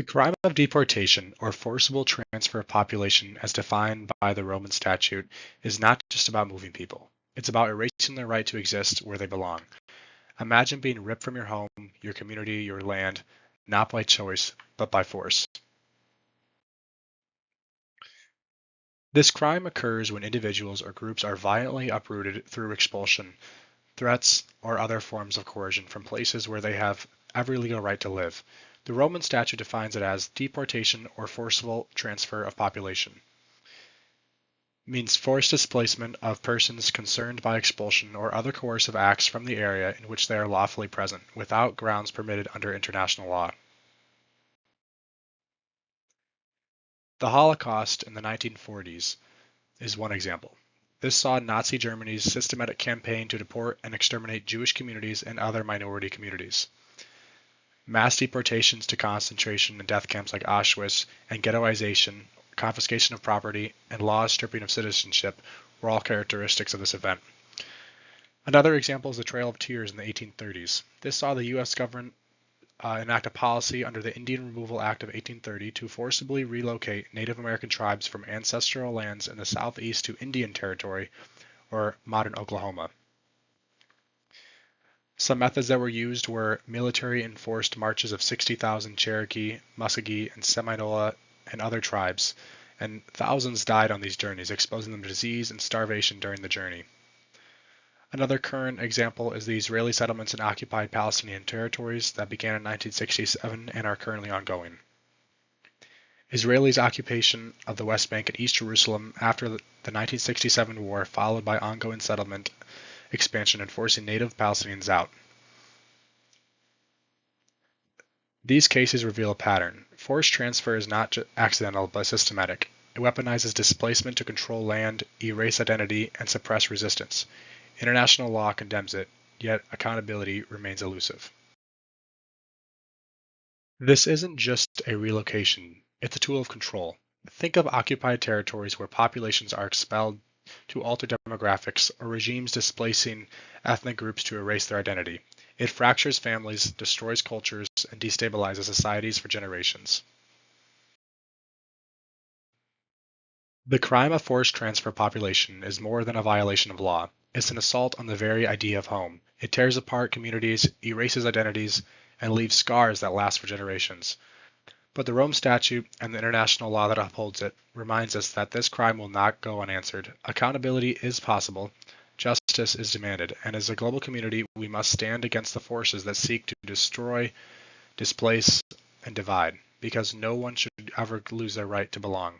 crime of deportation, or forcible transfer of population as defined by the Roman Statute, is not just about moving people. It's about erasing their right to exist where they belong. Imagine being ripped from your home, your community, your land, not by choice, but by force. This crime occurs when individuals or groups are violently uprooted through expulsion, threats, or other forms of coercion from places where they have every legal right to live. The Roman Statute defines it as deportation or forcible transfer of population. Means forced displacement of persons concerned by expulsion or other coercive acts from the area in which they are lawfully present, without grounds permitted under international law. The Holocaust in the 1940s is one example. This saw Nazi Germany's systematic campaign to deport and exterminate Jewish communities and other minority communities. Mass deportations to concentration and death camps like Auschwitz and ghettoization, confiscation of property, and laws stripping of citizenship were all characteristics of this event. Another example is the Trail of Tears in the 1830s. This saw the U.S. government enact a policy under the Indian Removal Act of 1830 to forcibly relocate Native American tribes from ancestral lands in the southeast to Indian Territory, or modern Oklahoma. Some methods that were used were military-enforced marches of 60,000 Cherokee, Muskogee, and Seminole and other tribes, and thousands died on these journeys, exposing them to disease and starvation during the journey. Another current example is the Israeli settlements in occupied Palestinian territories that began in 1967 and are currently ongoing. Israelis' occupation of the West Bank and East Jerusalem after the 1967 war, followed by ongoing settlement expansion and forcing native Palestinians out. These cases reveal a pattern. Forced transfer is not accidental but systematic. It weaponizes displacement to control land, erase identity, and suppress resistance. International law condemns it, yet accountability remains elusive. This isn't just a relocation, it's a tool of control. Think of occupied territories where populations are expelled to alter demographics, or regimes displacing ethnic groups to erase their identity. It fractures families, destroys cultures, and destabilizes societies for generations. The crime of forced transfer of population is more than a violation of law. It's an assault on the very idea of home. It tears apart communities, erases identities, and leaves scars that last for generations. But the Rome Statute and the international law that upholds it reminds us that this crime will not go unanswered. Accountability is possible, justice is demanded, and as a global community, we must stand against the forces that seek to destroy, displace, and divide, because no one should ever lose their right to belong.